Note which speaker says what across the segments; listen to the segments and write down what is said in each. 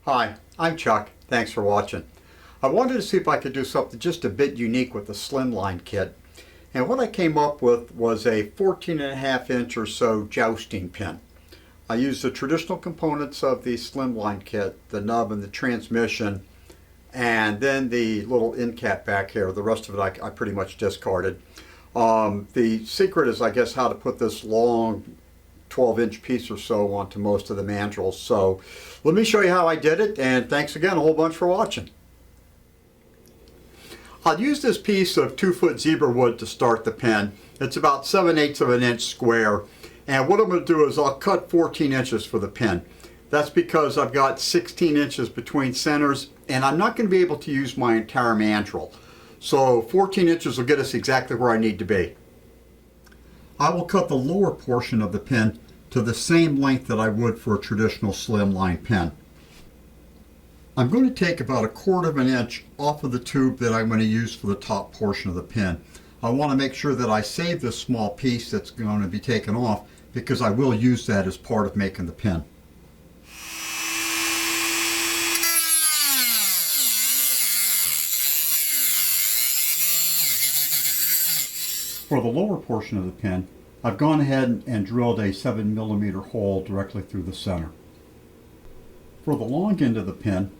Speaker 1: Hi, I'm Chuck. Thanks for watching. I wanted to see if I could do something just a bit unique with the Slimline kit. And what I came up with was a 14.5 inch or so jousting pin. I used the traditional components of the Slimline kit, the nub and the transmission, and then the little end cap back here. The rest of it I pretty much discarded. The secret is, I guess, how to put this long 12-inch piece or so onto most of the mandrels. So let me show you how I did it, and thanks again a whole bunch for watching. I'll use this piece of 2-foot zebra wood to start the pin. It's about 7/8 of an inch square, and what I'm going to do is I'll cut 14 inches for the pin. That's because I've got 16 inches between centers, and I'm not going to be able to use my entire mandrel. So 14 inches will get us exactly where I need to be. I will cut the lower portion of the pin to the same length that I would for a traditional Slimline pin. I'm going to take about 1/4 of an inch off of the tube that I'm going to use for the top portion of the pin. I want to make sure that I save this small piece that's going to be taken off, because I will use that as part of making the pin. For the lower portion of the pin, I've gone ahead and drilled a 7mm hole directly through the center. For the long end of the pin,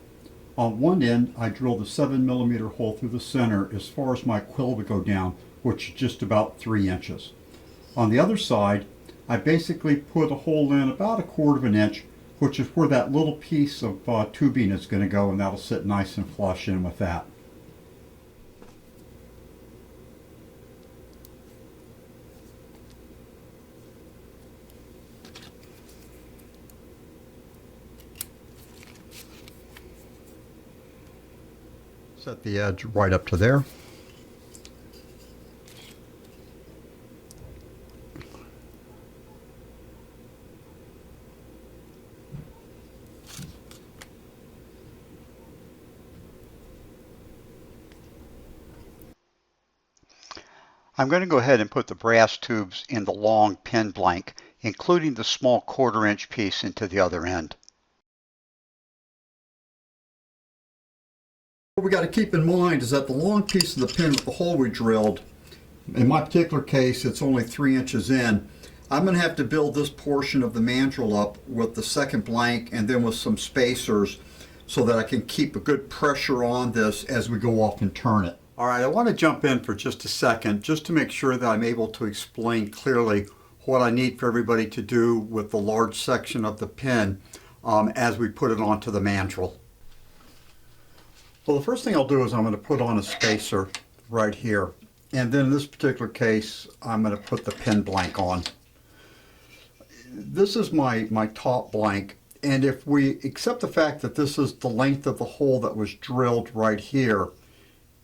Speaker 1: on one end I drilled a 7mm hole through the center as far as my quill would go down, which is just about 3 inches. On the other side, I basically put a hole in about 1/4 of an inch, which is where that little piece of tubing is going to go, and that'll sit nice and flush in with that. Set the edge right up to there. I'm going to go ahead and put the brass tubes in the long pin blank, including the small 1/4 inch piece into the other end. What we got to keep in mind is that the long piece of the pin with the hole we drilled, in my particular case it's only 3 inches in. I'm going to have to build this portion of the mandrel up with the second blank and then with some spacers so that I can keep a good pressure on this as we go off and turn it. Alright, I want to jump in for just a second just to make sure that I'm able to explain clearly what I need for everybody to do with the large section of the pin as we put it onto the mandrel. Well, the first thing I'll do is I'm going to put on a spacer right here, and then in this particular case I'm going to put the pin blank on. This is my top blank, and if we accept the fact that this is the length of the hole that was drilled right here,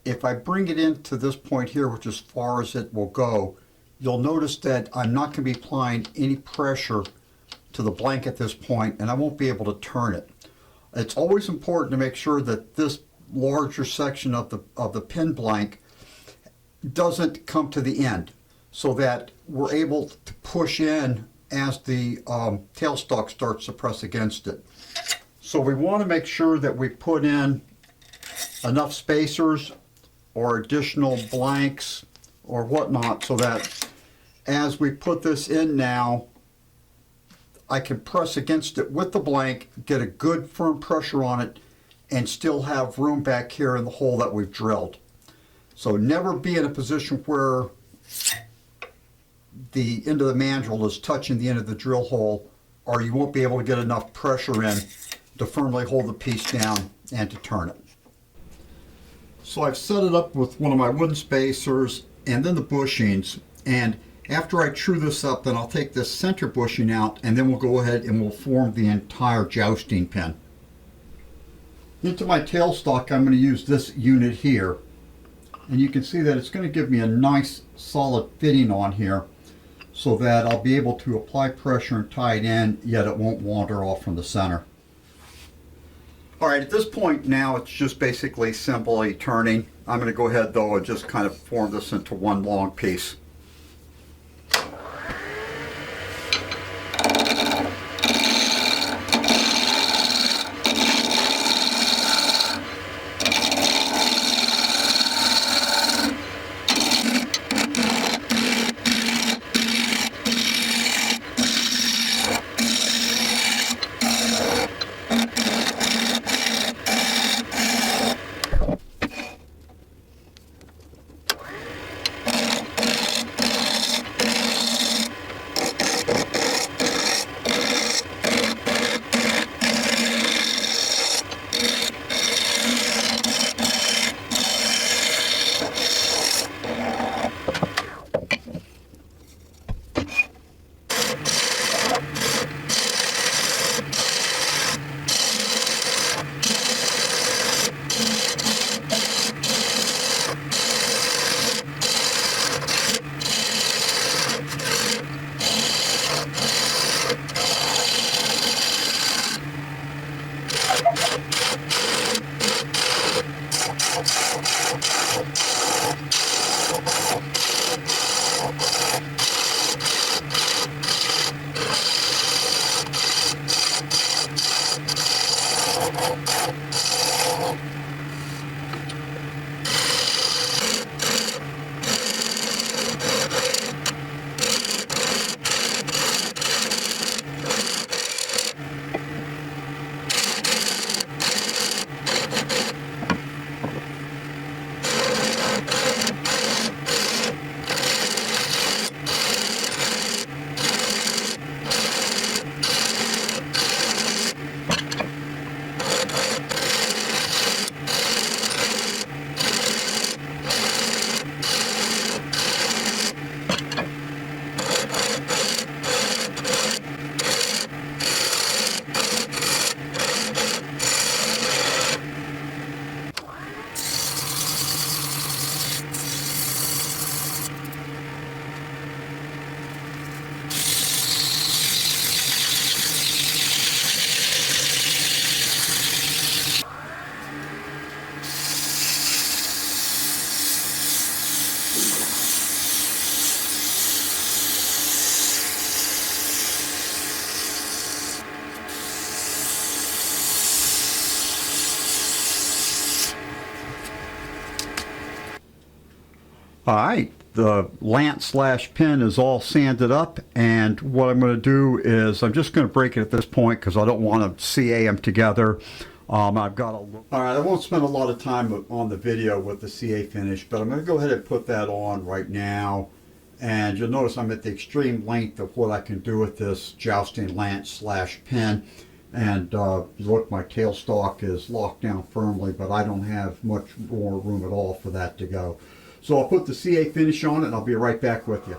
Speaker 1: if I bring it into this point here, which is as far as it will go, you'll notice that I'm not going to be applying any pressure to the blank at this point, and I won't be able to turn it. It's always important to make sure that this larger section of the pin blank doesn't come to the end, so that we're able to push in as the tailstock starts to press against it. So we want to make sure that we put in enough spacers or additional blanks or whatnot, so that as we put this in now, I can press against it with the blank, get a good firm pressure on it, and still have room back here in the hole that we've drilled. So never be in a position where the end of the mandrel is touching the end of the drill hole, or you won't be able to get enough pressure in to firmly hold the piece down and to turn it. So I've set it up with one of my wooden spacers and then the bushings, and after I true this up, then I'll take this center bushing out, and then we'll go ahead and we'll form the entire jousting pin. Into my tailstock, I'm going to use this unit here, and you can see that it's going to give me a nice solid fitting on here so that I'll be able to apply pressure and tie it in, yet it won't wander off from the center. Alright, at this point now it's just basically simply turning. I'm going to go ahead though and just kind of form this into one long piece. All right, the lance/pin is all sanded up, and what I'm going to do is I'm just going to break it at this point because I don't want to CA them together. I've got all right, I won't spend a lot of time on the video with the CA finish, but I'm going to go ahead and put that on right now. And you'll notice I'm at the extreme length of what I can do with this jousting lance/pin. And look, my tailstock is locked down firmly, but I don't have much more room at all for that to go. So I'll put the CA finish on it and I'll be right back with you.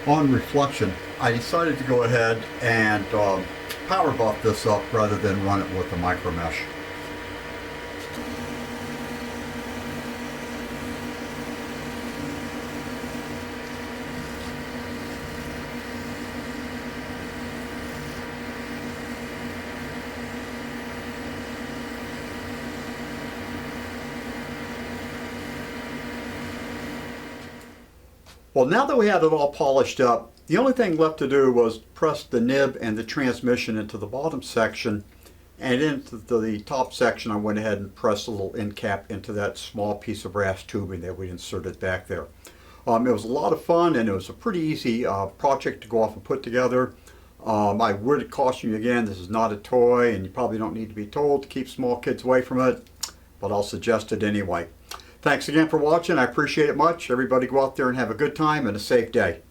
Speaker 1: On reflection, I decided to go ahead and power buff this up rather than run it with the micro mesh. Well, now that we had it all polished up, the only thing left to do was press the nib and the transmission into the bottom section, and into the top section I went ahead and pressed a little end cap into that small piece of brass tubing that we inserted back there. It was a lot of fun, and it was a pretty easy project to go off and put together. I would caution you again, this is not a toy, and you probably don't need to be told to keep small kids away from it, but I'll suggest it anyway. Thanks again for watching. I appreciate it much. Everybody go out there and have a good time and a safe day.